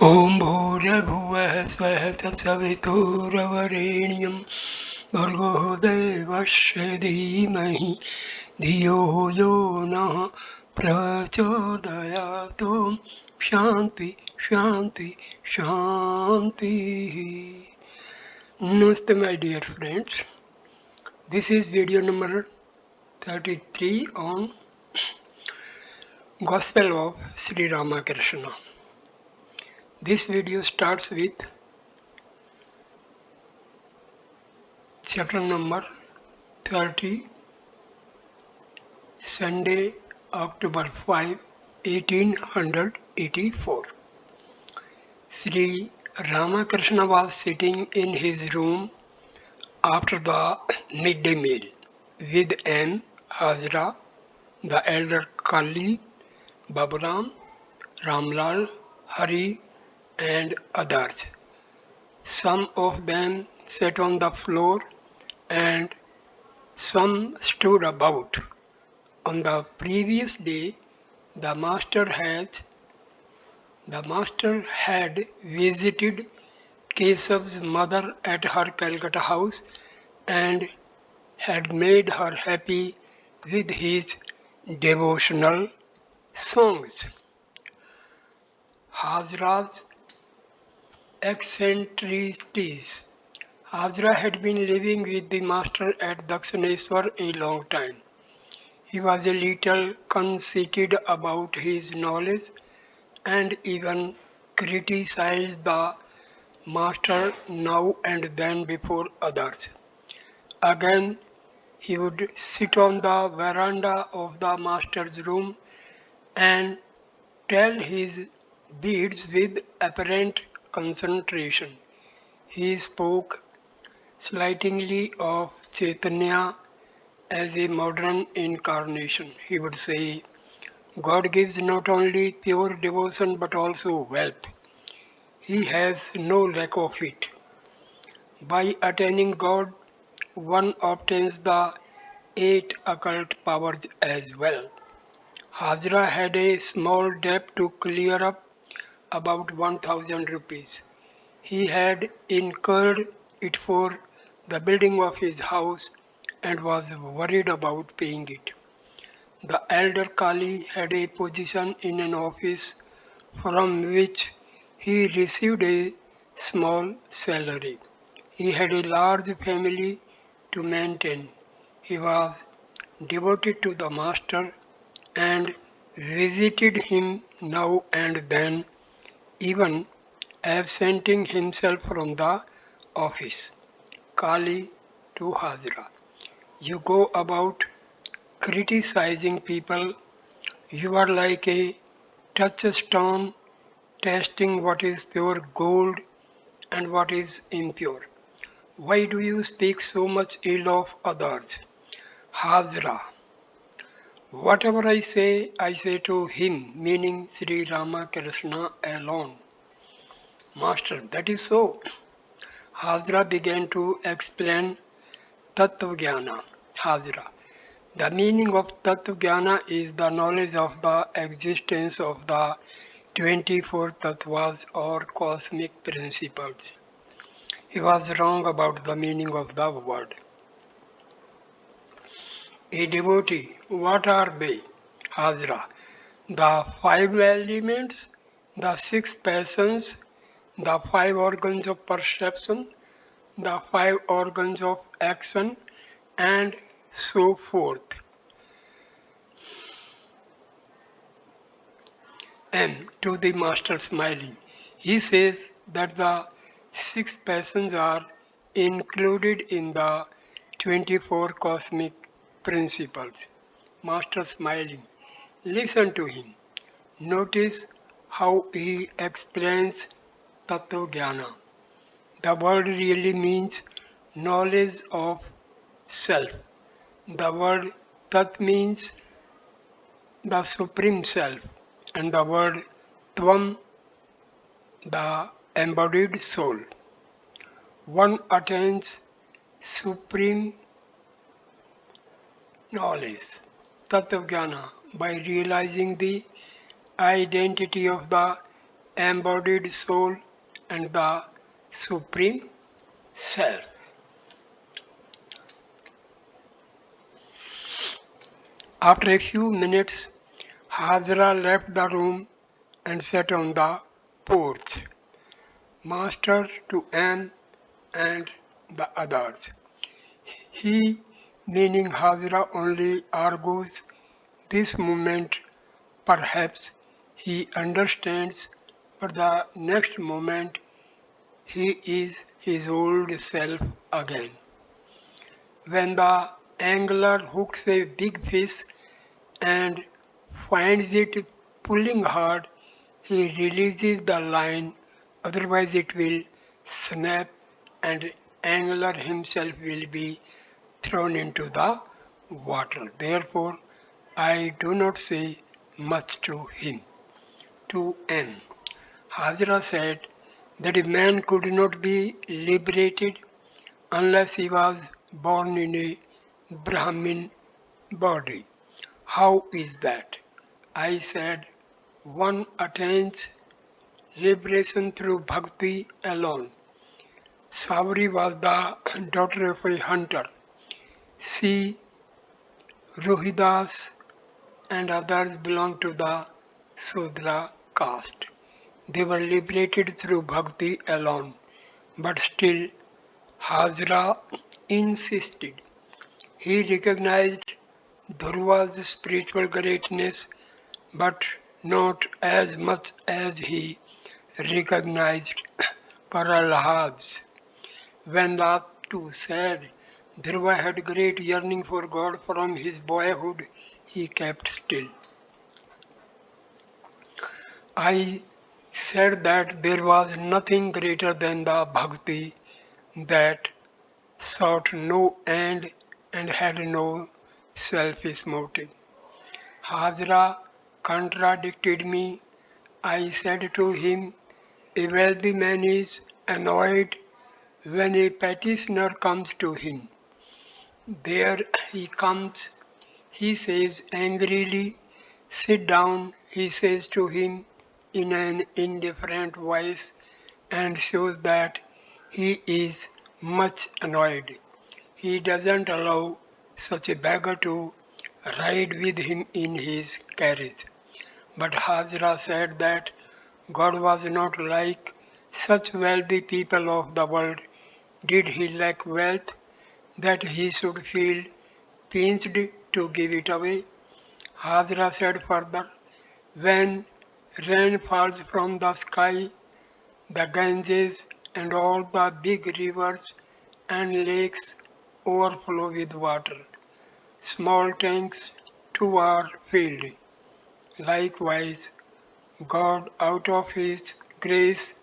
ॐ भूर्भुवः स्वः तत्सवितुर्वरेण्यं भर्गो देवस्य धीमहि धियो यो नः प्रचोदयात् ॐ शान्ति शान्ति शान्तिः. Namaste my dear friends. This is video number 33 on Gospel of Sri Ramakrishna. This video starts with chapter number 30, Sunday, October 5, 1884. Sri Ramakrishna was sitting in his room after the midday meal with M. Hazra, the elder Kali, Baburam, Ramlal, Hari, and others. Some of them sat on the floor and some stood about. On the previous day, the master had visited Kesav's mother at her Calcutta house and had made her happy with his devotional songs. Hazra's eccentricities. Hazra had been living with the master at Dakshineswar a long time. He was a little conceited about his knowledge and even criticized the master now and then before others. Again, he would sit on the veranda of the master's room and tell his beads with apparent concentration. He spoke slightingly of Chaitanya as a modern incarnation. He would say, God gives not only pure devotion but also wealth. He has no lack of it. By attaining God, one obtains the 8 occult powers as well. Hazra had a small debt to clear up, about 1000 rupees. He had incurred it for the building of his house and was worried about paying it. The elder Kali had a position in an office from which he received a small salary. He had a large family to maintain. He was devoted to the master and visited him now and then, even absenting himself from the office. Kali to Hazra. You go about criticizing people. You are like a touchstone testing what is pure gold and what is impure. Why do you speak so much ill of others? Hazra. Whatever I say to him, meaning Sri Ramakrishna alone. Master, that is so. Hazra began to explain Tattva-jnana. Hazra. The meaning of Tattva-jnana is the knowledge of the existence of the 24 tattvas or cosmic principles. He was wrong about the meaning of the word. A devotee, what are they? Hazra. The 5 elements, the 6 passions, the 5 organs of perception, the 5 organs of action, and so forth. M. To the master smiling. He says that the 6 passions are included in the 24 cosmic principles. Master smiling. Listen to him. Notice how he explains Tattva-jnana. The word really means knowledge of self. The word Tat means the Supreme Self, and the word Tvam, the embodied soul. One attains supreme knowledge, Tattva-jnana, by realizing the identity of the embodied soul, and the Supreme Self. After a few minutes, Hajra left the room and sat on the porch. Master to M and the others. He, meaning Hajra, only argues this moment. Perhaps he understands, but the next moment he is his old self again. When the angler hooks a big fish and finds it pulling hard, he releases the line, otherwise it will snap and angler himself will be thrown into the water. Therefore, I do not say much to him. To N. Hajra said that a man could not be liberated unless he was born in a Brahmin body. How is that? I said, one attains liberation through bhakti alone. Sabri was the daughter of a hunter. She, Rohidas, and others belonged to the Sudra caste. They were liberated through bhakti alone, but still Hajra insisted. He recognized Dhruva's spiritual greatness, but not as much as he recognized Prahlada's. When Latu said Dhruva had great yearning for God from his boyhood, he kept still. I said that there was nothing greater than the bhakti that sought no end and had no selfish motive. Hajra contradicted me. I said to him, a wealthy man is annoyed when a petitioner comes to him. There he comes, he says angrily, sit down, he says to him in an indifferent voice and shows that he is much annoyed. He doesn't allow such a beggar to ride with him in his carriage. But Hajra said that God was not like such wealthy people of the world. Did he lack wealth that he should feel pinched to give it away? Hajra said further, when rain falls from the sky, the Ganges and all the big rivers and lakes overflow with water. Small tanks too are filled. Likewise, God out of His grace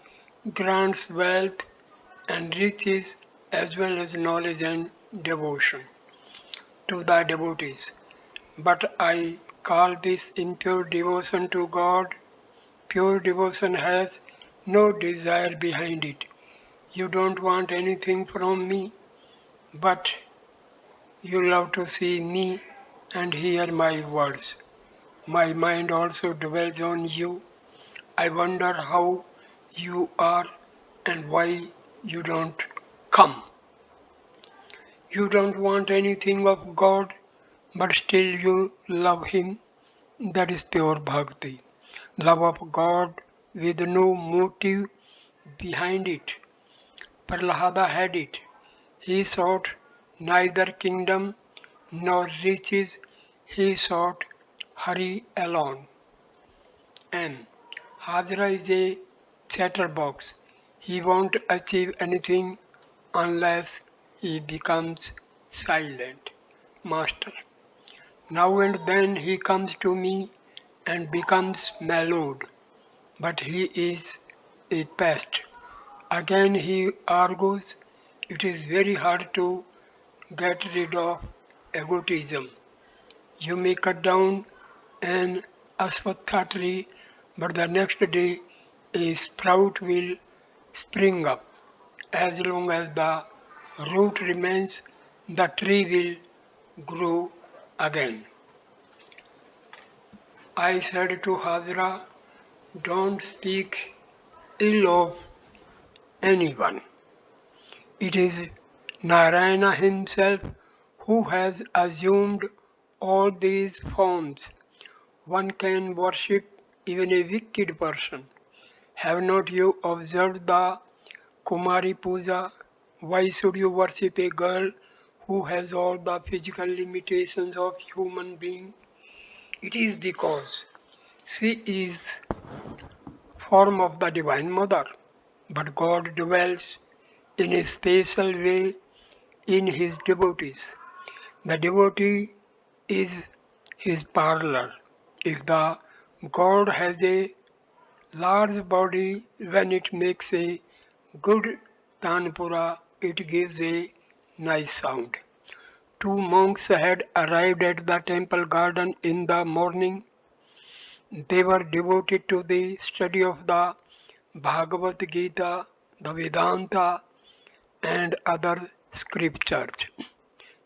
grants wealth and riches as well as knowledge and devotion to the devotees. But I call this impure devotion to God. Pure devotion has no desire behind it. You don't want anything from me, but you love to see me and hear my words. My mind also dwells on you. I wonder how you are and why you don't come. You don't want anything of God, but still you love Him. That is pure bhakti. Love of God with no motive behind it. Prahlada had it. He sought neither kingdom nor riches. He sought Hari alone. And Hajra is a chatterbox. He won't achieve anything unless he becomes silent. Master. Now and then he comes to me and becomes mellowed, but he is a pest. Again he argues, it is very hard to get rid of egotism. You may cut down an aswatha tree, but the next day a sprout will spring up. As long as the root remains, the tree will grow again. I said to Hajra, don't speak ill of anyone. It is Narayana himself who has assumed all these forms. One can worship even a wicked person. Have not you observed the Kumari Puja? Why should you worship a girl who has all the physical limitations of human being? It is because she is form of the Divine Mother. But God dwells in a special way in his devotees. The devotee is his parlor. If the God has a large body, when it makes a good tanpura, it gives a nice sound. Two monks had arrived at the temple garden in the morning. They were devoted to the study of the Bhagavad Gita, the Vedanta, and other scriptures.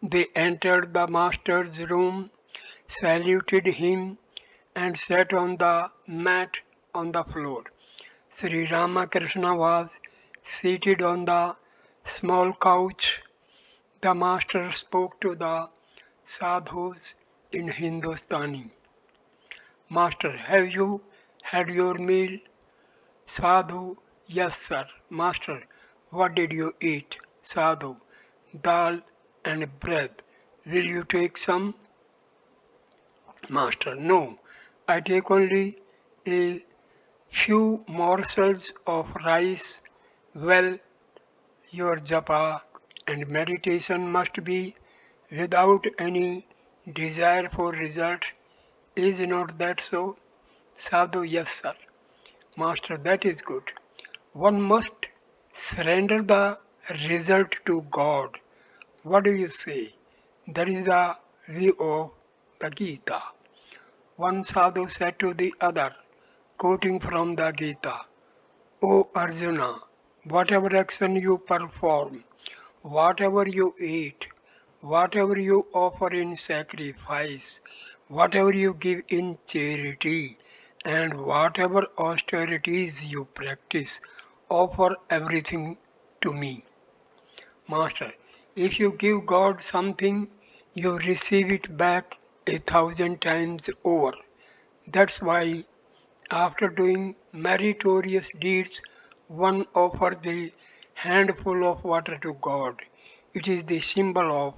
They entered the master's room, saluted him, and sat on the mat on the floor. Sri Ramakrishna was seated on the small couch. The master spoke to the sadhus in Hindustani. Master, have you had your meal? Sadhu, yes sir. Master, what did you eat? Sadhu, dal and bread. Will you take some? Master, no. I take only a few morsels of rice. Well, your japa and meditation must be without any desire for result. Is not that so? Sadhu, yes sir. Master, that is good. One must surrender the result to God. What do you say? That is the view of the Gita. One sadhu said to the other, quoting from the Gita, O Arjuna, whatever action you perform, whatever you eat, whatever you offer in sacrifice, whatever you give in charity, and whatever austerities you practice, offer everything to me. Master, if you give God something, you receive it back 1,000 times over. That's why, after doing meritorious deeds, one offers a handful of water to God. It is the symbol of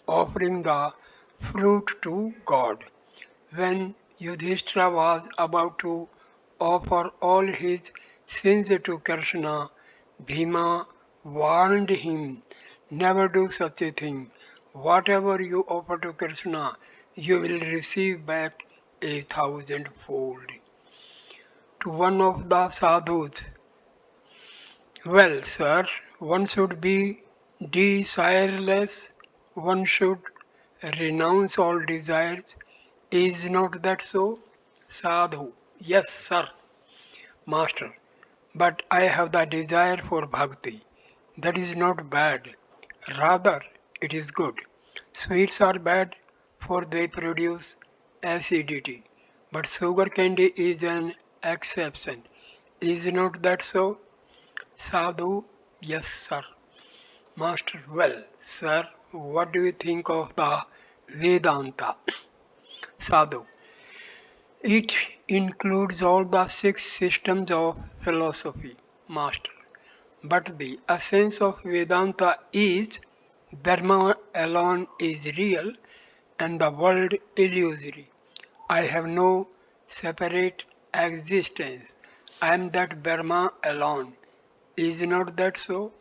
offering the fruit to God. When Yudhishthira was about to offer all his sins to Krishna, Bhima warned him, never do such a thing. Whatever you offer to Krishna, you will receive back 1,000-fold. To one of the sadhus, well, sir, one should be desireless, one should renounce all desires. Is not that so? Sadhu, yes, sir. Master, but I have the desire for bhakti. That is not bad. Rather, it is good. Sweets are bad, for they produce acidity. But sugar candy is an exception. Is not that so? Sadhu, yes, sir. Master, well, sir, what do you think of the Vedanta? Sadhu, it includes all the six systems of philosophy, Master. But the essence of Vedanta is Brahma alone is real and the world illusory. I have no separate existence. I am that Brahma alone. Is not that so?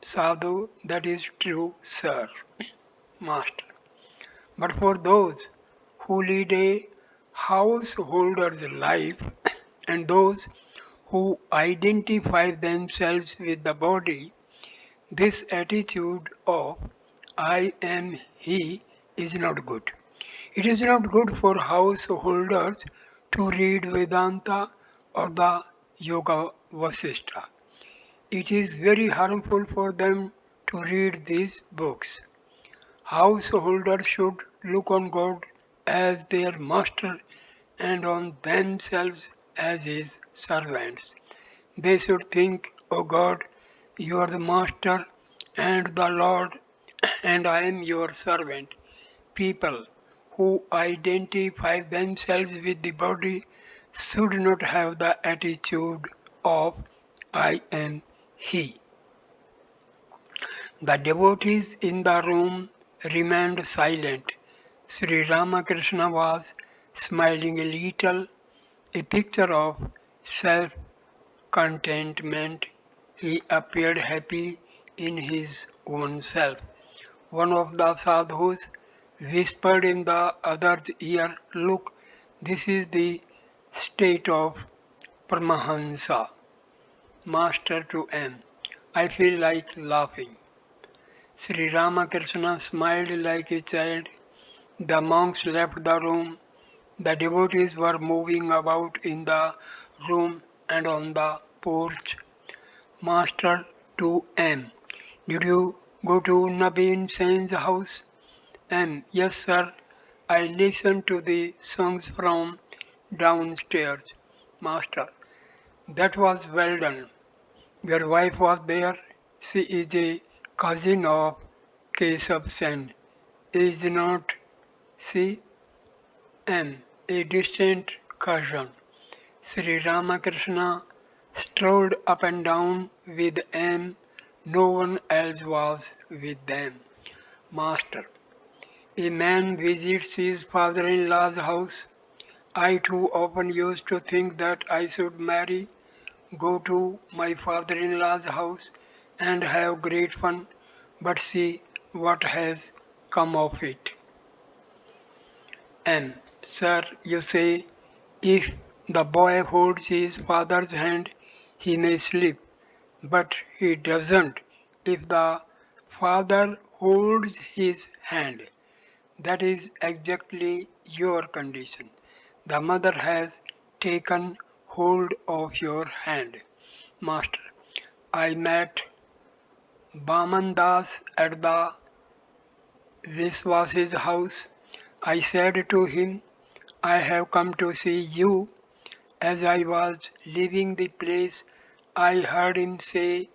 Sadhu, that is true, sir. Master. But for those who lead a householder's life and those who identify themselves with the body, this attitude of I am he is not good. It is not good for householders to read Vedanta or the Yoga Vasishtha. It is very harmful for them to read these books. Householders should look on God as their master and on themselves as his servants. They should think, O God, you are the Master and the Lord, and I am your servant. People who identify themselves with the body should not have the attitude of I am He. The devotees in the room remained silent. Sri Ramakrishna was smiling a little, a picture of self contentment. He appeared happy in his own self. One of the sadhus whispered in the other's ear, Look, this is the state of Paramahamsa. Master to M. I feel like laughing. Sri Ramakrishna smiled like a child. The monks left the room. The devotees were moving about in the room and on the porch. Master to M. Did you go to Naveen Sen's house? M. Yes, sir. I listened to the songs from downstairs. Master. That was well done. Your wife was there. She is a cousin of Keshav Sen. Is not she? M. A distant cousin. Sri Ramakrishna strolled up and down with M. No one else was with them. Master. A man visits his father-in-law's house. I too often used to think that I should marry, go to my father-in-law's house and have great fun, but see what has come of it. And, sir, you say, if the boy holds his father's hand, he may sleep, but he doesn't if the father holds his hand. That is exactly your condition. The mother has taken hold of your hand. Master, I met Baman at the Viswas's house. I said to him, I have come to see you. As I was leaving the place, I heard him say,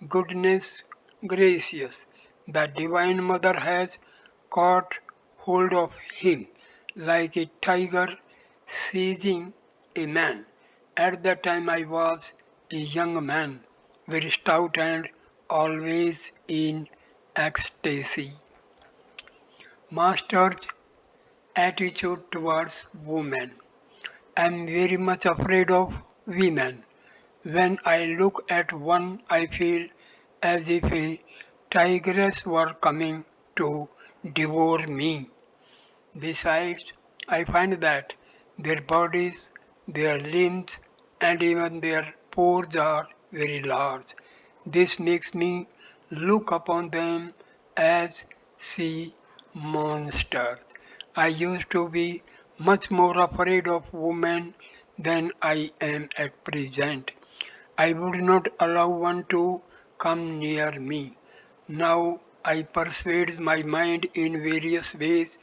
Goodness gracious, the Divine Mother has caught hold of him like a tiger seizing a man. At that time I was a young man, very stout and always in ecstasy. Master's attitude towards women. I am very much afraid of women. When I look at one, I feel as if a tigress were coming to devour me. Besides, I find that their bodies, their limbs, and even their pores are very large. This makes me look upon them as sea monsters. I used to be much more afraid of women than I am at present. I would not allow one to come near me. Now I persuade my mind in various ways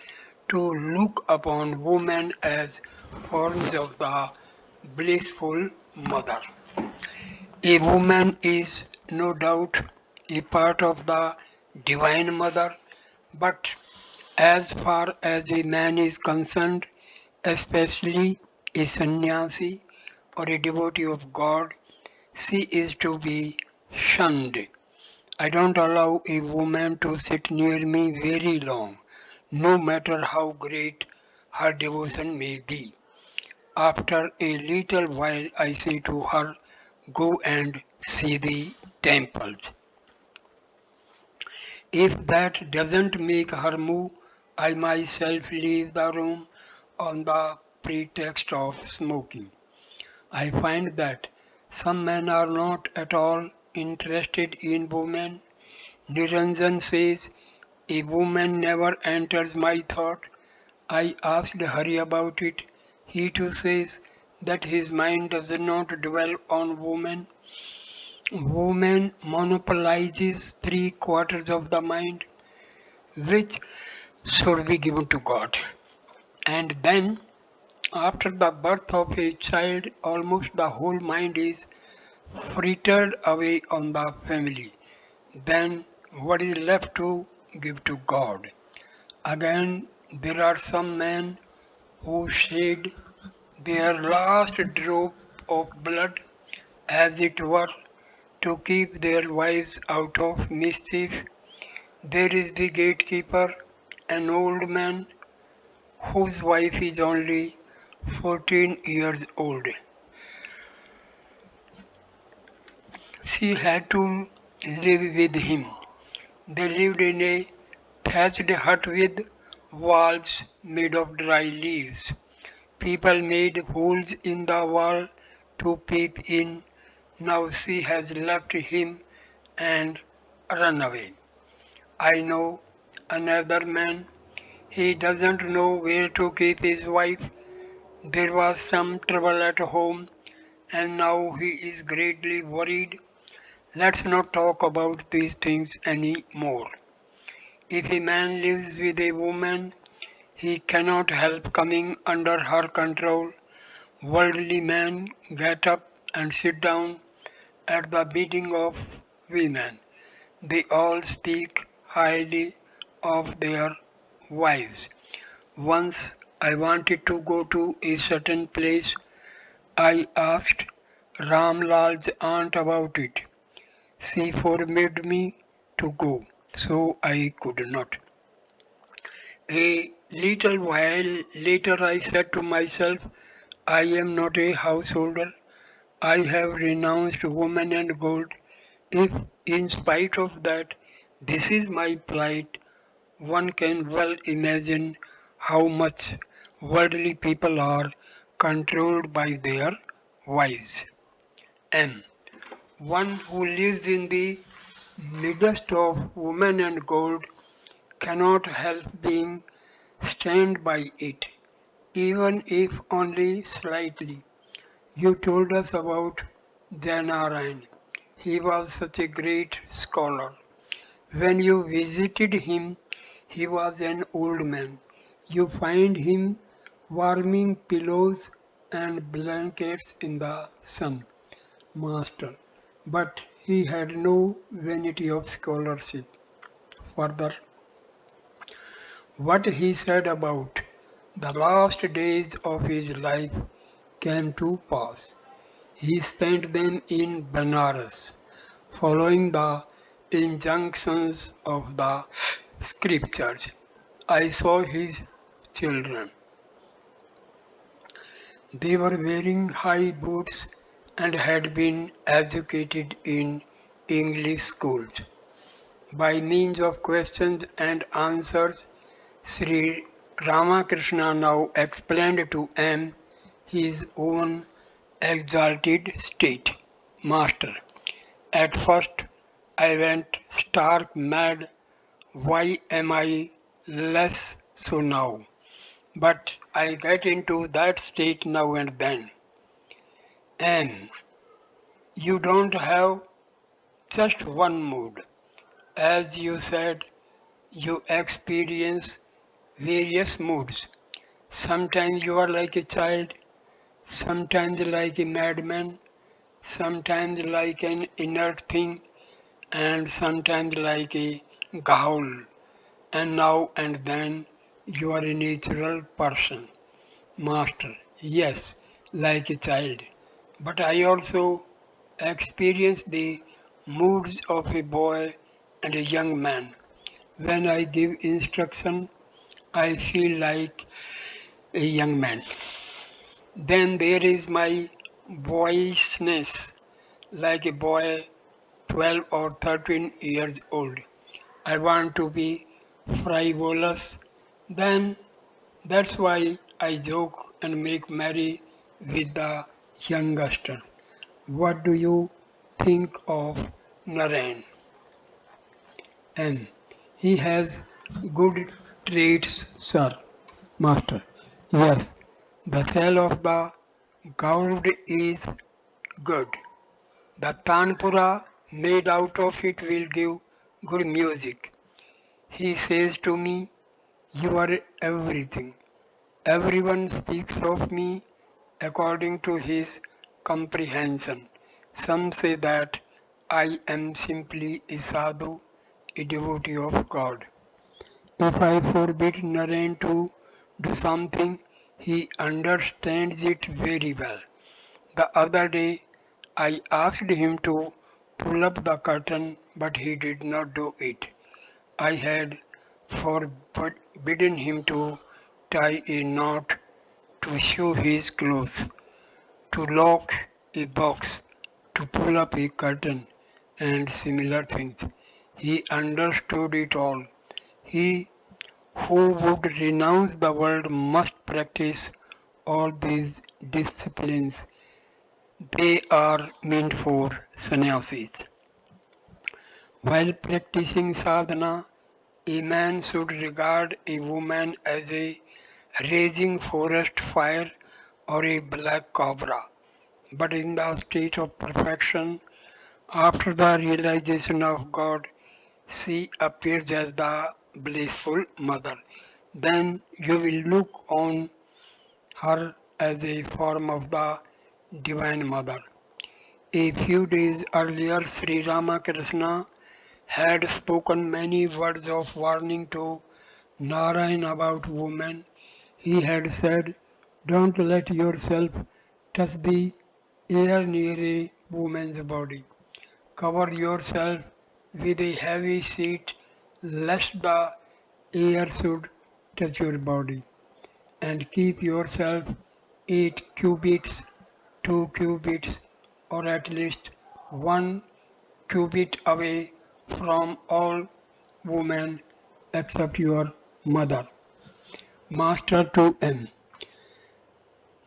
to look upon women as forms of the blissful mother. A woman is no doubt a part of the Divine Mother, but as far as a man is concerned, especially a sannyasi or a devotee of God, she is to be shunned. I don't allow a woman to sit near me very long, no matter how great her devotion may be. After a little while, I say to her, Go and see the temples. If that doesn't make her move, I myself leave the room on the pretext of smoking. I find that some men are not at all interested in women. Niranjan says, a woman never enters my thought. I asked Hari about it. He too says that his mind does not dwell on women. Woman monopolizes three-quarters of the mind, which should be given to God. And then, after the birth of a child, almost the whole mind is frittered away on the family. Then what is left to give to God? Again, there are some men who shed their last drop of blood, as it were, to keep their wives out of mischief. There is the gatekeeper, an old man whose wife is only 14 years old. She had to live with him. They lived in a thatched hut with walls made of dry leaves. People made holes in the wall to peep in. Now she has left him and run away. I know another man. He doesn't know where to keep his wife. There was some trouble at home and now he is greatly worried. Let's not talk about these things any more. If a man lives with a woman, he cannot help coming under her control. Worldly men get up and sit down at the bidding of women. They all speak highly of their wives. Once I wanted to go to a certain place. I asked Ramlal's aunt about it. She forbade me to go, so I could not. A little while later I said to myself, I am not a householder. I have renounced woman and gold. If, in spite of that, this is my plight, one can well imagine how much worldly people are controlled by their wives. M. One who lives in the midst of woman and gold cannot help being stand by it, even if only slightly. You told us about Janarayan. He was such a great scholar. When you visited him, he was an old man. You find him warming pillows and blankets in the sun, master. But he had no vanity of scholarship. Further, what he said about the last days of his life came to pass. He spent them in Benares, following the injunctions of the scriptures. I saw his children. They were wearing high boots and had been educated in English schools. By means of questions and answers, Sri Ramakrishna now explained to M his own exalted state. Master, at first I went stark mad. Why am I less so now? But I get into that state now and then. And you don't have just one mood. As you said, you experience various moods. Sometimes you are like a child, sometimes like a madman, sometimes like an inert thing, and sometimes like a ghoul. And now and then you are a natural person. Master, yes, like a child. But I also experience the moods of a boy and a young man. When I give instruction, I feel like a young man. Then there is my boyishness, like a boy 12 or 13 years old. I want to be frivolous. Then that's why I joke and make merry with the youngsters. What do you think of Narayan? And he has good traits, sir. Master. Yes, the shell of the gourd is good. The tanpura made out of it will give good music. He says to me, you are everything. Everyone speaks of me according to his comprehension. Some say that I am simply a sadhu, a devotee of God. If I forbid Naren to do something, he understands it very well. The other day, I asked him to pull up the curtain, but he did not do it. I had forbidden him to tie a knot, to sew his clothes, to lock a box, to pull up a curtain, and similar things. He understood it all. He who would renounce the world must practice all these disciplines. They are meant for sannyasis. While practicing sadhana, a man should regard a woman as a raging forest fire or a black cobra. But in the state of perfection, after the realization of God, she appears as the blissful mother. Then you will look on her as a form of the Divine Mother. A few days earlier, Sri Ramakrishna had spoken many words of warning to Narayan about women. He had said, "Don't let yourself touch the air near a woman's body. Cover yourself with a heavy sheet lest the air should touch your body. And keep yourself 8 cubits, 2 cubits, or at least 1 cubit away from all women except your mother." Master to M.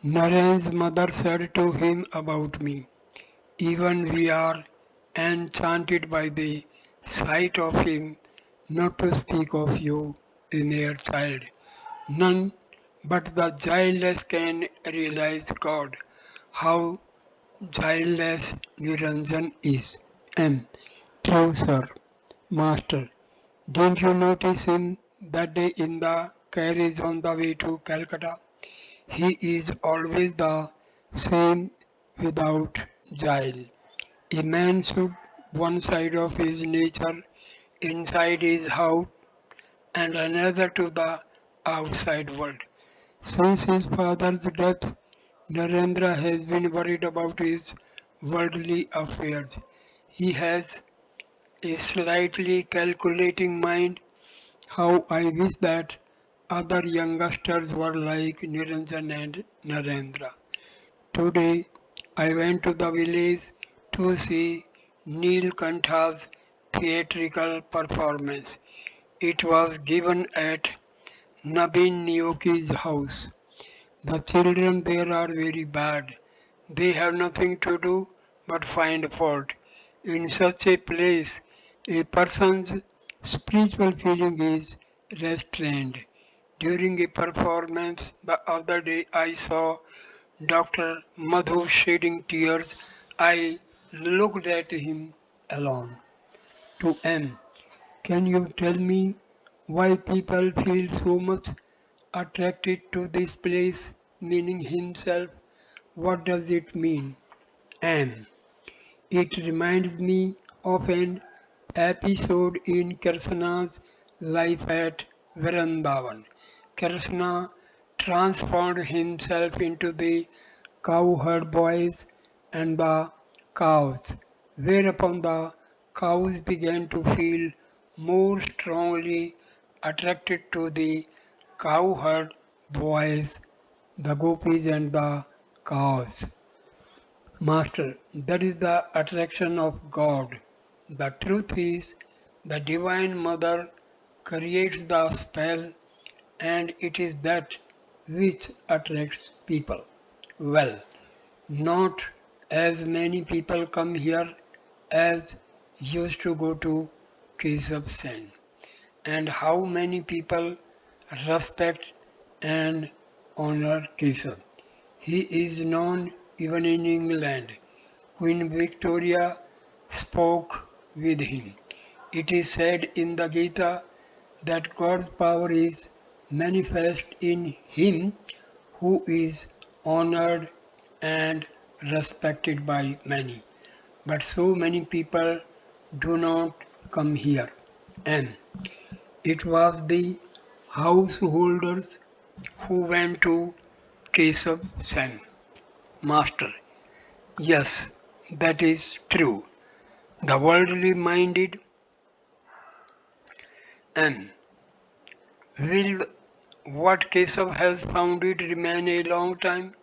Naren's mother said to him about me, "Even we are enchanted by the sight of him, not to speak of you, a mere child. None but the childless can realize God. How childless Niranjan is." M. True, sir. Master, didn't you notice him that day in the carriage on the way to Calcutta? He is always the same without guile. A man should one side of his nature inside his house and another to the outside world. Since his father's death, Narendra has been worried about his worldly affairs. He has a slightly calculating mind. How I wish that other youngsters were like Niranjan and Narendra. Today I went to the village to see Neelkantha's theatrical performance. It was given at Nabin Nyoki's house. The children there are very bad. They have nothing to do but find fault. In such a place, a person's spiritual feeling is restrained. During a performance the other day, I saw Dr. Madhu shedding tears. I looked at him alone. To M. Can you tell me why people feel so much attracted to this place, meaning himself? What does it mean? M. It reminds me of an episode in Krishna's life at Vrindavan. Krishna transformed himself into the cowherd boys and the cows, whereupon the cows began to feel more strongly attracted to the cowherd boys, the gopis and the cows. Master, that is the attraction of God. The truth is, the Divine Mother creates the spell, and it is that which attracts people. Well, not as many people come here as used to go to Keshav Sen. And how many people respect and honor Keshav. He is known even in England. Queen Victoria spoke with him. It is said in the Gita that God's power is manifest in him who is honored and respected by many. but so many people do not come here. And it was the householders who went to Kesav Sen. Master, yes, that is true. The worldly minded and will what Kesav has found it remain a long time?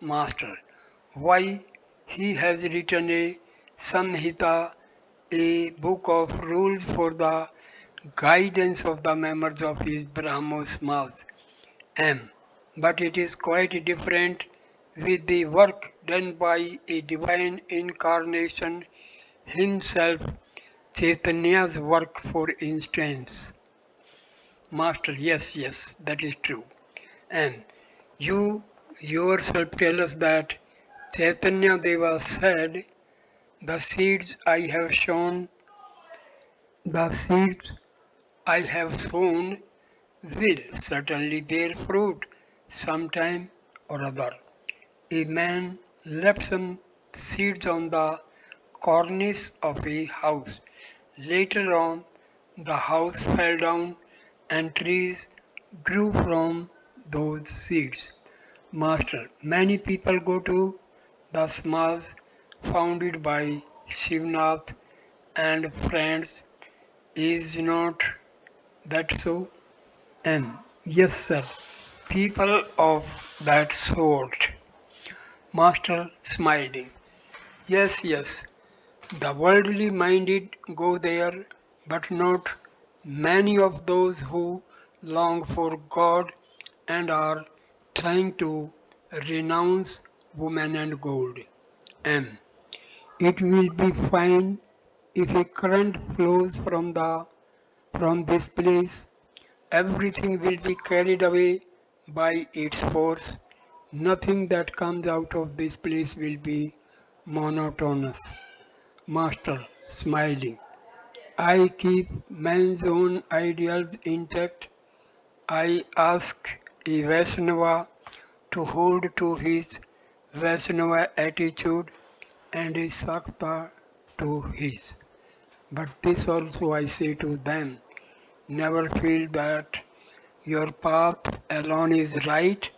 Master, why he has written a Samhita, a book of rules for the guidance of the members of his Brahmo Samaj. M. But it is quite different with the work done by a divine incarnation himself, Chaitanya's work for instance. Master, yes, that is true. And you yourself tell us that Chaitanya Deva said, the seeds I have sown, the seeds I have sown will certainly bear fruit sometime or other. A man left some seeds on the cornice of a house. Later on, the house fell down and trees grew from those seeds. Master, many people go to the Samaj founded by Shivnath and friends. Is not that so? And yes, sir, people of that sort. Master smiling. Yes, the worldly minded go there, but not many of those who long for God and are trying to renounce woman and gold. M. It will be fine if a current flows from this place. Everything will be carried away by its force. Nothing that comes out of this place will be monotonous. Master, smiling. I keep man's own ideals intact. I ask a Vaishnava to hold to his Vaishnava attitude and a Sakta to his. But this also I say to them, never feel that your path alone is right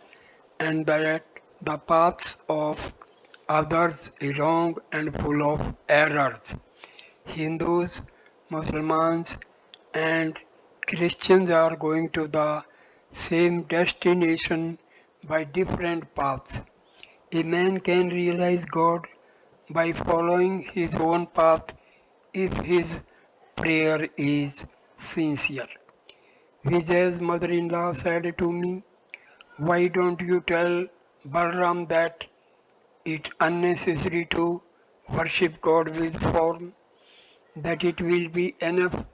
and that the paths of others are wrong and full of errors. Hindus, Muslims, and Christians are going to the same destination by different paths. A man can realize God by following his own path if his prayer is sincere. Vijay's mother-in-law said to me, why don't you tell Balram that it's unnecessary to worship God with form, that it will be enough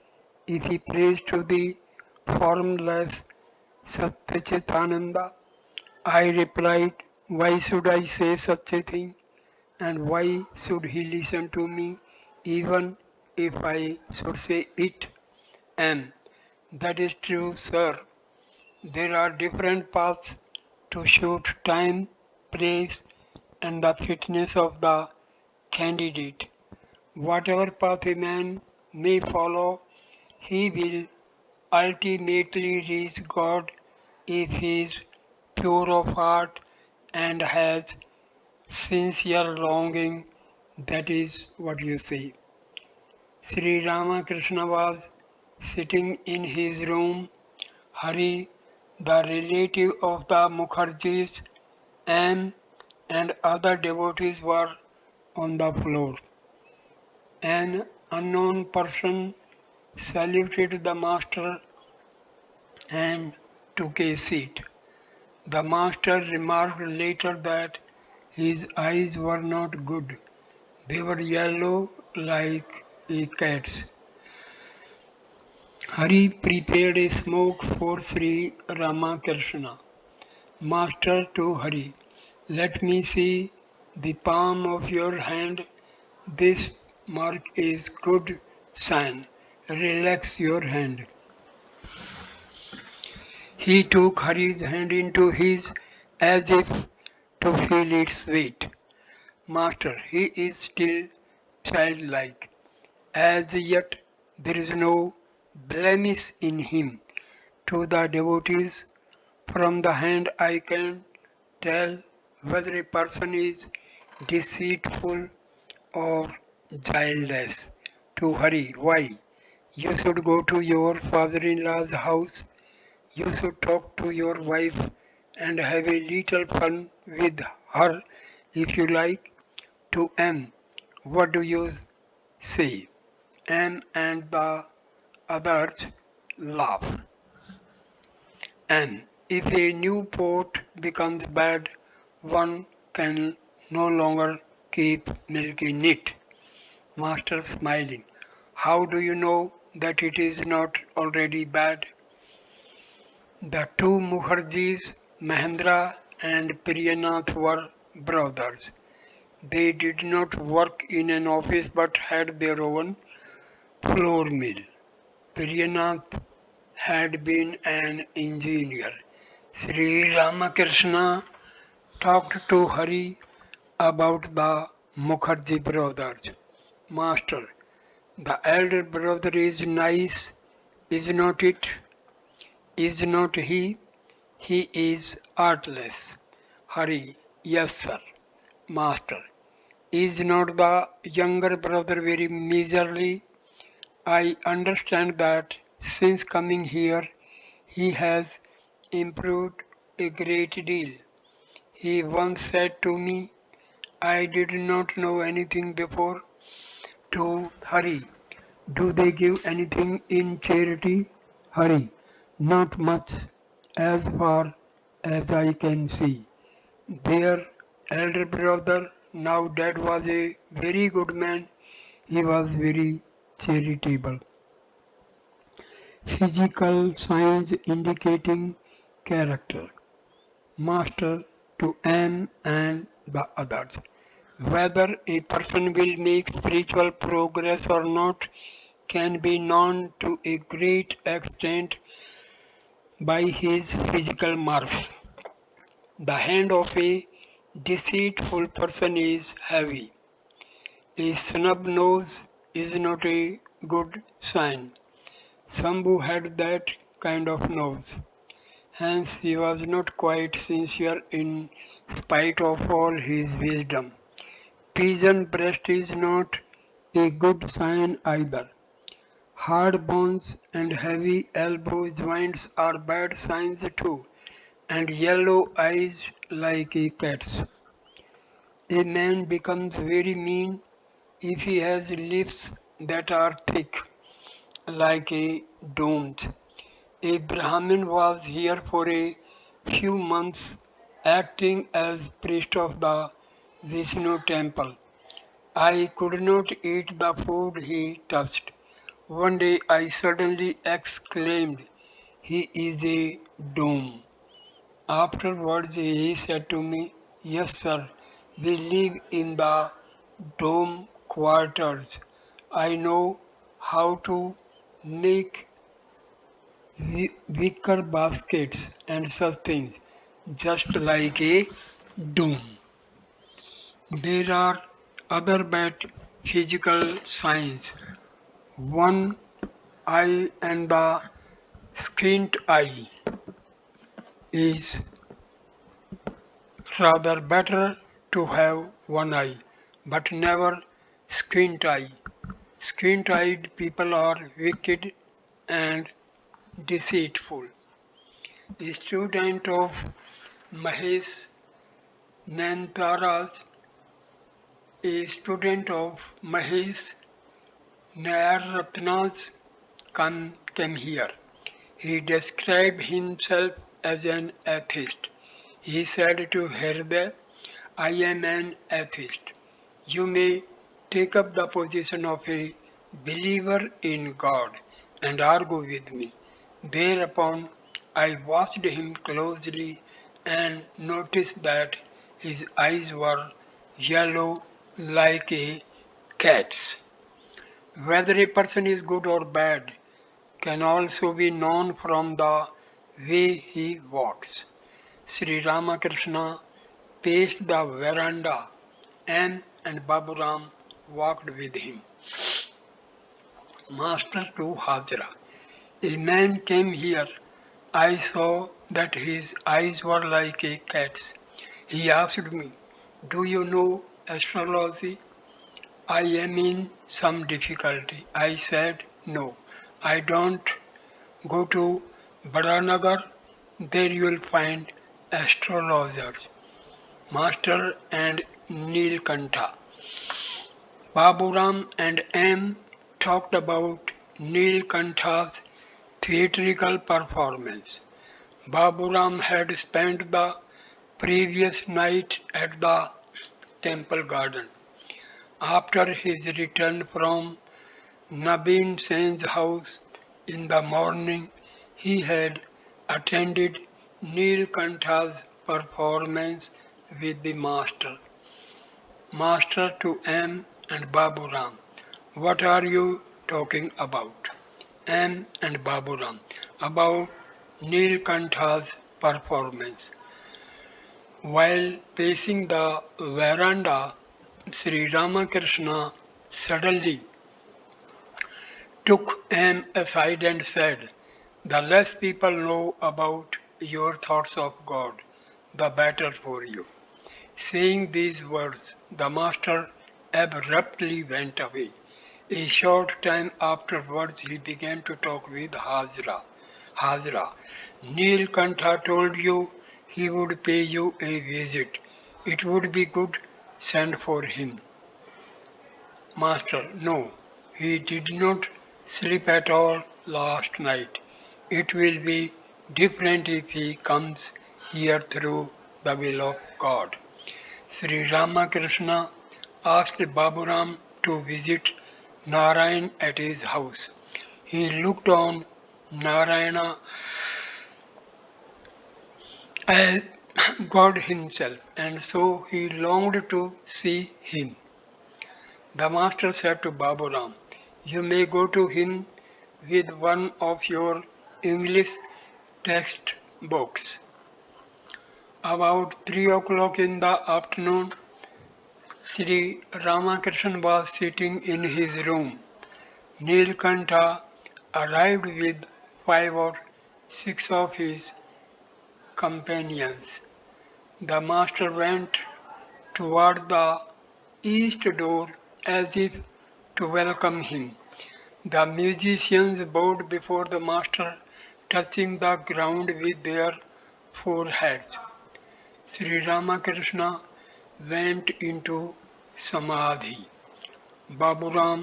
if he prays to the formless Satchitananda? I replied, why should I say such a thing? And why should he listen to me even if I should say it? And that is true, sir. There are different paths to shoot time, praise, and the fitness of the candidate. Whatever path a man may follow, he will ultimately reach God if he is pure of heart and has sincere longing. That is what you say. Sri Ramakrishna was sitting in his room. Hari, the relative of the Mukherjees, M, and other devotees were on the floor. An unknown person saluted the master and took a seat. The master remarked later that his eyes were not good. They were yellow like a cat's. Hari prepared a smoke for Sri Ramakrishna. Master to Hari, let me see the palm of your hand. This mark is good sign. Relax your hand. He took Hari's hand into his as if to feel its weight. Master, he is still childlike. As yet there is no blemish in him. To the devotees, from the hand I can tell whether a person is deceitful or childless. To hurry, why? You should go to your father-in-law's house. You should talk to your wife and have a little fun with her if you like. To M, what do you say? M and the others laugh. And if a new pot becomes bad, one can no longer keep milk in it. Master smiling. How do you know that it is not already bad? The two Mukherjees, Mahendra and Priyanath, were brothers. They did not work in an office but had their own flour mill. Priyanath had been an engineer. Sri Ramakrishna talked to Hari about the Mukherjee brothers. Master, the elder brother is nice, is not it? Is not he? He is artless. Hari, yes sir. Master, is not the younger brother very miserly? I understand that since coming here he has improved a great deal. He once said to me, I did not know anything before. To Hari, do they give anything in charity? Hari, not much as far as I can see. Their elder brother, now dead, was a very good man. He was very charitable. Physical signs indicating character. Master to M and the others. Whether a person will make spiritual progress or not can be known to a great extent by his physical marks. The hand of a deceitful person is heavy. A snub nose is not a good sign. Sambhu had that kind of nose. Hence he was not quite sincere in spite of all his wisdom. Pigeon breast is not a good sign either. Hard bones and heavy elbow joints are bad signs too, and yellow eyes like a cat's. A man becomes very mean if he has lips that are thick, like a dome's. A Brahmin was here for a few months acting as priest of the Vishnu temple. I could not eat the food he touched. One day I suddenly exclaimed, he is a dome. Afterwards he said to me, yes sir, we live in the dome quarters. I know how to make wicker baskets and such things, just like a dome. There are other bad physical signs. One eye and the squint eye is rather better to have one eye, but never squint eye. Squint eyed people are wicked and deceitful. A student of Mahesh Nantara's a student of Mahesh Nayaratna's came here. He described himself as an atheist. He said to Hriday, I am an atheist. You may take up the position of a believer in God and argue with me. Thereupon I watched him closely and noticed that his eyes were yellow like a cat's. Whether a person is good or bad can also be known from the way he walks. Sri Ramakrishna paced the veranda. M and Baburam walked with him. Master to Hajra. A man came here. I saw that his eyes were like a cat's. He asked me, "Do you know astrology?" I am in some difficulty. I said, "No, I don't. Go to Badanagar. There you will find astrologers." Master and Neelkantha. Baburam and M talked about Neelkantha's theatrical performance. Baburam had spent the previous night at the temple garden. After his return from Nabin Sen's house in the morning, he had attended Neelkantha's performance with the master. Master to M and Baburam. What are you talking about? M and Baburam. About Neelkantha's performance. While pacing the veranda, Sri Ramakrishna suddenly took M aside and said, "The less people know about your thoughts of God, the better for you." Saying these words, the master abruptly went away. A short time afterwards, he began to talk with Hajra. Hajra, Neelkantha told you he would pay you a visit. It would be good. Send for him. Master, no, he did not sleep at all last night. It will be different if he comes here through the will of God. Sri Ramakrishna asked Baburam to visit Narayan at his house. He looked on Narayana as God himself, and so he longed to see him. The master said to Baburam, "You may go to him with one of your English textbooks." About 3 o'clock in the afternoon, Sri Ramakrishna was sitting in his room. Neelkantha arrived with 5 or 6 of his companions. The master went toward the east door as if to welcome him. The musicians bowed before the master, touching the ground with their foreheads. Sri Ramakrishna went into Samadhi. Baburam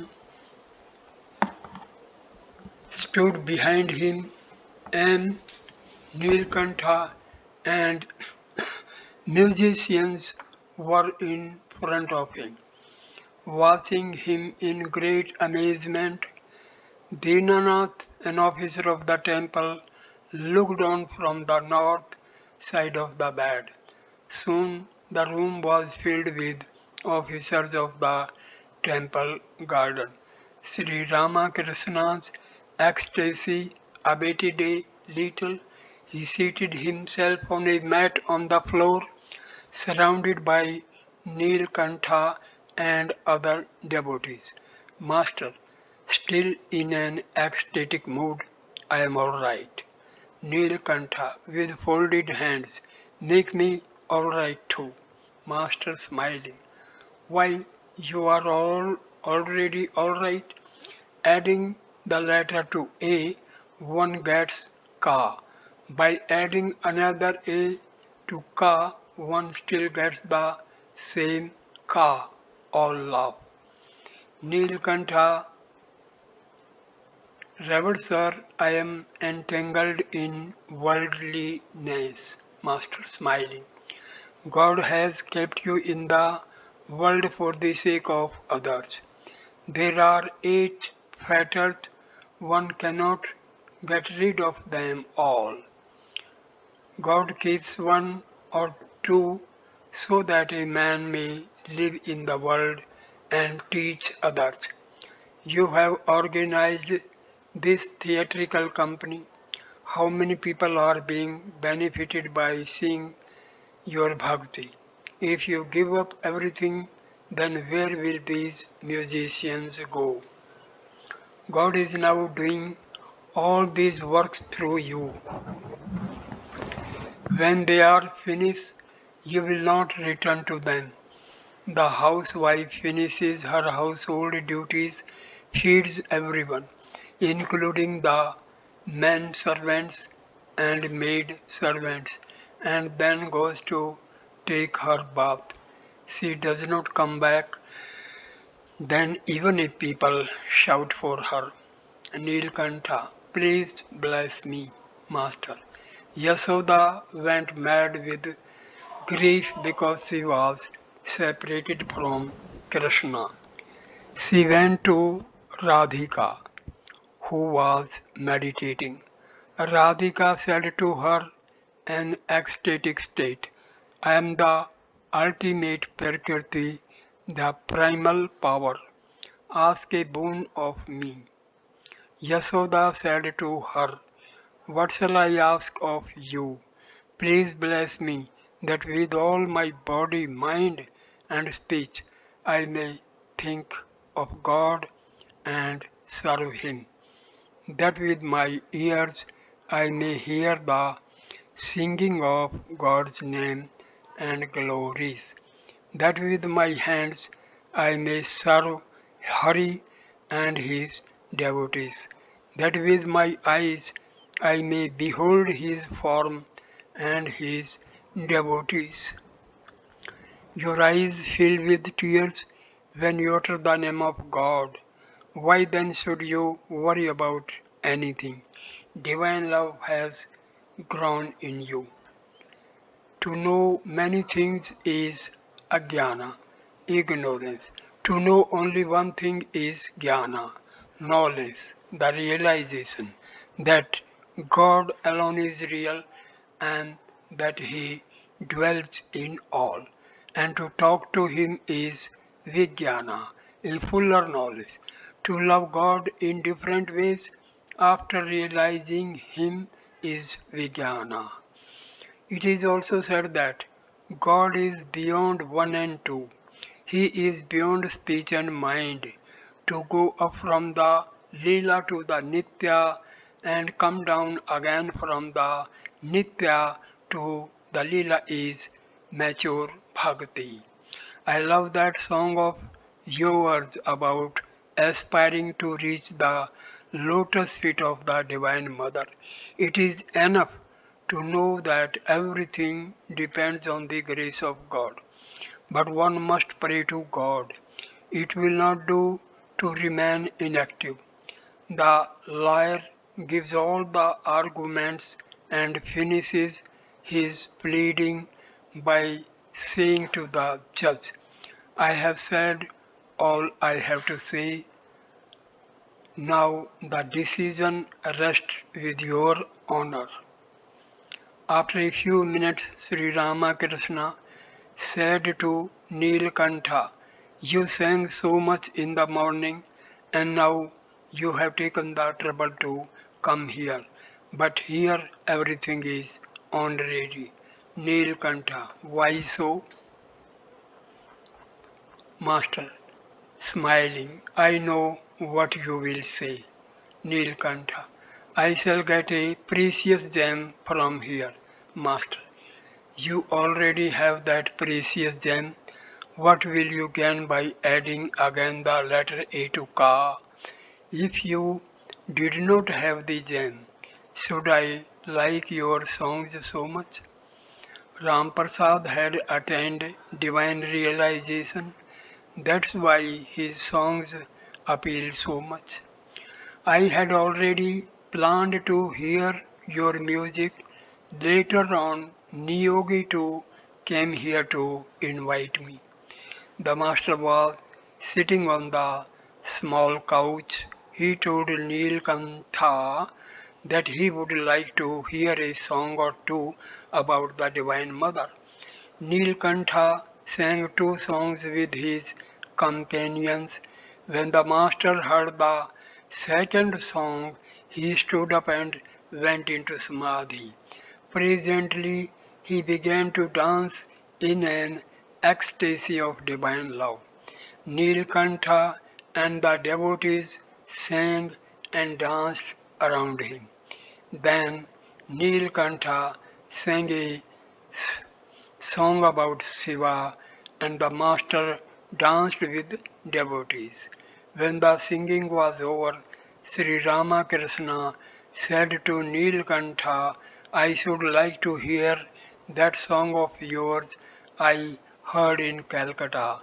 stood behind him, and Neelkantha and musicians were in front of him. Watching him in great amazement, Dinanath, an officer of the temple, looked on from the north side of the bed. Soon the room was filled with officers of the temple garden. Sri Ramakrishna's ecstasy abated a little. He seated himself on a mat on the floor, surrounded by Neelkantha and other devotees. Master, still in an ecstatic mood, "I am all right." Neelkantha, with folded hands, "Make me all right too." Master, smiling, "Why, you are all already all right." Adding the letter to A, one gets Ka. By adding another A to Ka, one still gets the same Ka. All laugh. Neelkantha, "Revered sir, I am entangled in worldliness." Master, smiling, "God has kept you in the world for the sake of others. There are 8 fetters, one cannot get rid of them all. God keeps one or two so that a man may live in the world and teach others. You have organized this theatrical company. How many people are being benefited by seeing your bhakti? If you give up everything then where will these musicians go? God is now doing all these works through you. When they are finished, you will not return to them. The housewife finishes her household duties, feeds everyone, including the men servants and maid servants, and then goes to take her bath. She does not come back then even if people shout for her. Nilkantha, please bless me, Master. Yasoda went mad with grief because she was separated from Krishna. She went to Radhika, who was meditating. Radhika said to her in ecstatic state, I am the ultimate Prakriti, the primal power. Ask a boon of me. Yasoda said to her, what shall I ask of you? Please bless me, that with all my body, mind, and speech I may think of God and serve Him, that with my ears I may hear the singing of God's name and glories, that with my hands I may serve Hari and his devotees, that with my eyes I may behold his form and his devotees. Your eyes fill with tears when you utter the name of God. Why then should you worry about anything? Divine love has grown in you. To know many things is ajnana, ignorance. To know only one thing is jnana, knowledge, the realization that God alone is real and that He dwells in all. And to talk to Him is vijnana, a fuller knowledge. To love God in different ways after realizing Him is vijnana. It is also said that God is beyond one and two. He is beyond speech and mind. To go up from the Leela to the Nitya and come down again from the Nitya to the Leela is mature bhakti. I love that song of yours about aspiring to reach the lotus feet of the Divine Mother. It is enough to know that everything depends on the grace of God. But one must pray to God. It will not do to remain inactive. The liar gives all the arguments and finishes his pleading by saying to the judge, I have said all I have to say. Now the decision rests with your honor. After a few minutes, Sri Ramakrishna said to Nilkantha, you sang so much in the morning and now you have taken the trouble to come here. But here everything is on ready. Nilkantha, why so? Master, smiling, I know what you will say. Nilkantha, I shall get a precious gem from here, Master. You already have that precious gem. What will you gain by adding again the letter A to Ka? If you did not have the gem, should I like your songs so much? Ram Prasad had attained divine realization. That's why his songs appeal so much. I had already planned to hear your music. Later on, Niyogi too came here to invite me. The master was sitting on the small couch. He told Nilkantha that he would like to hear a song or two about the Divine Mother. Nilkantha sang two songs with his companions. When the master heard the second song, he stood up and went into samadhi. Presently, he began to dance in an ecstasy of divine love. Nilkantha and the devotees sang and danced around him. Then Nilkantha sang a song about Shiva and the master danced with devotees. When the singing was over, Sri Ramakrishna said to Nilkantha, I should like to hear that song of yours I heard in Calcutta.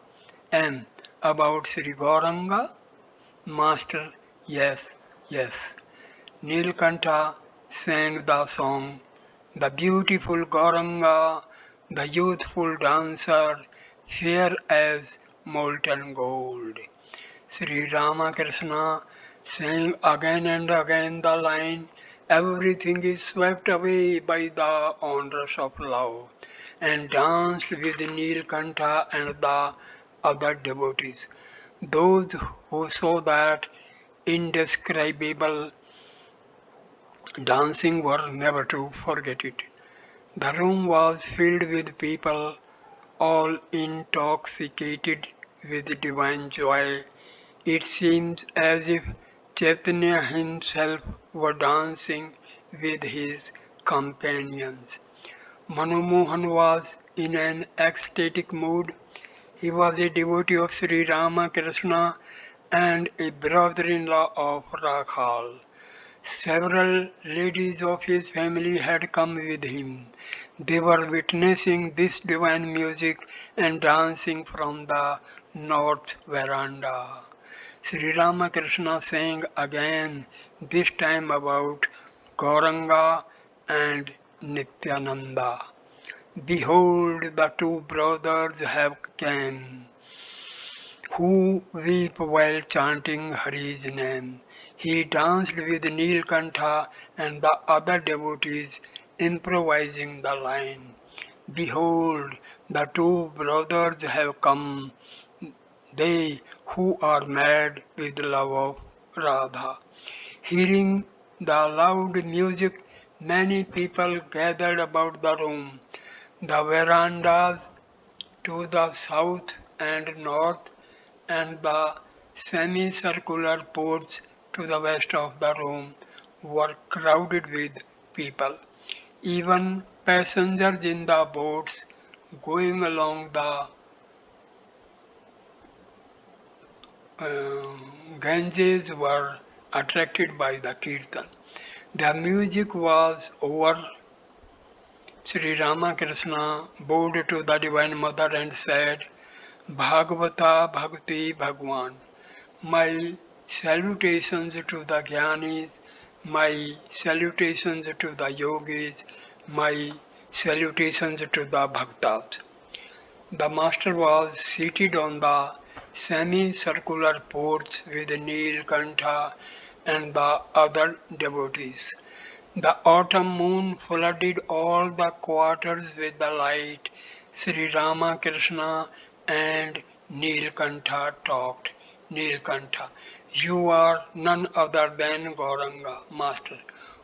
And about Sri Gauranga? Master, yes, yes. Nilkantha sang the song, the beautiful Gauranga, the youthful dancer, fair as molten gold. Sri Ramakrishna sang again and again the line, everything is swept away by the honors of love, and danced with Nilkantha and the other devotees. Those who saw that indescribable dancing were never to forget it. The room was filled with people, all intoxicated with divine joy. It seems as if Chaitanya himself were dancing with his companions. Manu Mohan was in an ecstatic mood. He was a devotee of Sri Ramakrishna and a brother-in-law of Rakhal. Several ladies of his family had come with him. They were witnessing this divine music and dancing from the north veranda. Sri Ramakrishna sang again, this time about Gauranga and Nityananda. Behold, the two brothers have come who weep while chanting Hari's name. He danced with Nilkantha and the other devotees, improvising the line. Behold, the two brothers have come, they who are mad with love of Radha. Hearing the loud music, many people gathered about the room. The verandas to the south and north and the semicircular porch to the west of the room were crowded with people. Even passengers in the boats going along the Ganges were attracted by the kirtan. The music was over. Sri Ramakrishna bowed to the Divine Mother and said, Bhagavata Bhakti Bhagwan, my salutations to the Jnanis, my salutations to the Yogis, my salutations to the Bhaktas. The master was seated on the semicircular porch with Nilkantha and the other devotees. The autumn moon flooded all the quarters with the light. Sri Ramakrishna and Nilkantha talked. Nilkantha, you are none other than Gauranga, Master.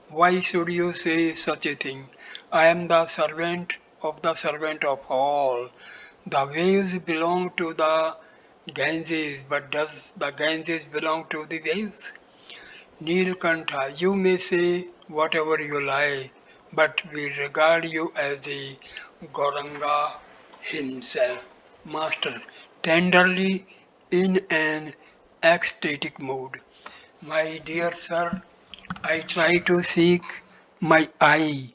Why should you say such a thing? I am the servant of all. The waves belong to the Ganges, but does the Ganges belong to the waves? Nilkantha, you may say whatever you like, but we regard you as the Gauranga himself. Master, tenderly in an ecstatic mood. My dear sir, I try to seek my eye,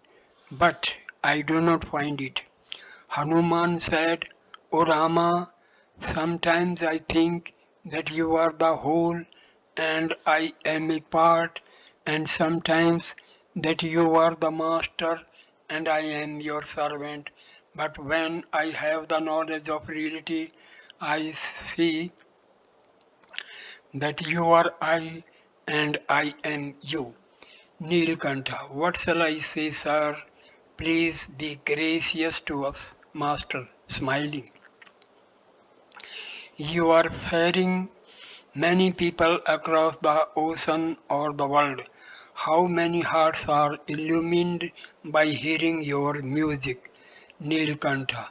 but I do not find it. Hanuman said, O Rama, sometimes I think that you are the whole and I am a part, and sometimes that you are the master and I am your servant. But when I have the knowledge of reality, I see that you are I and I am you. Nilkantha, what shall I say, sir? Please be gracious to us, Master, smiling. You are ferrying many people across the ocean or the world. How many hearts are illumined by hearing your music, Nilkantha?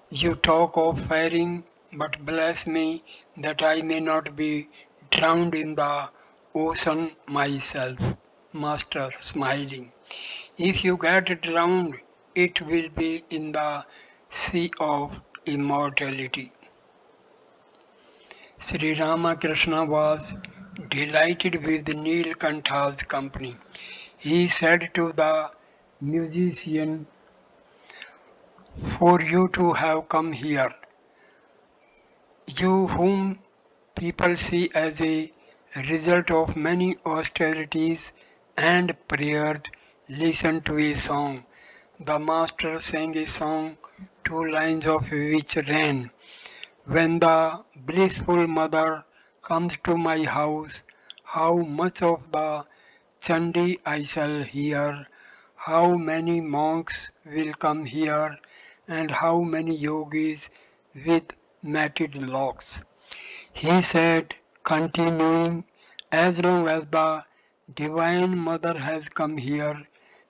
You talk of ferrying, but bless me that I may not be drowned in the ocean myself. Master, smiling. If you get drowned, it will be in the sea of immortality. Sri Ramakrishna was delighted with Neelkantha's company. He said to the musician, "For you to have come here, you whom people see as a result of many austerities and prayers, listen to a song." The master sang a song, two lines of which ran, "When the blissful mother comes to my house, how much of the Chandi I shall hear, how many monks will come here, and how many yogis with matted locks." He said, continuing, "As long as the Divine Mother has come here,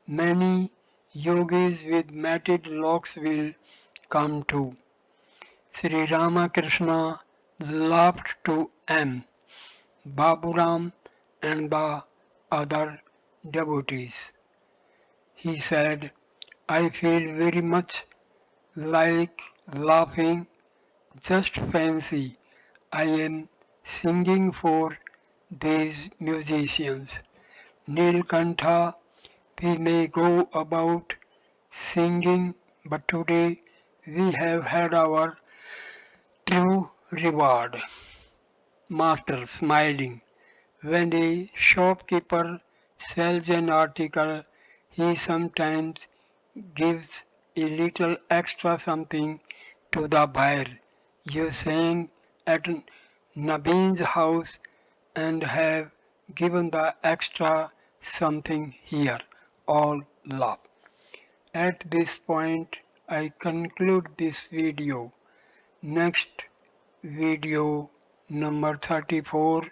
many yogis with matted locks will come too." Sri Ramakrishna laughed to M. Baburam and the other devotees. He said, "I feel very much like laughing. Just fancy, I am singing for these musicians. Nilkantha, we may go about singing, but today we have had our true reward." Master, smiling. When a shopkeeper sells an article, he sometimes gives a little extra something to the buyer. You sang at Nabeen's house and have given the extra something here. All laugh. At this point, I conclude this video. Next video number 34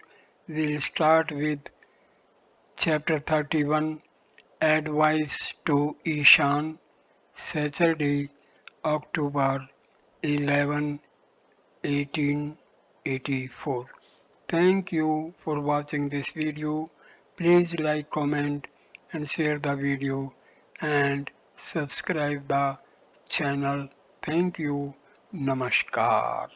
will start with chapter 31, Advice to Ishan, Saturday, October 11, 1884. Thank you for watching this video. Please like, comment and share the video and subscribe the channel. Thank you. Namaskar.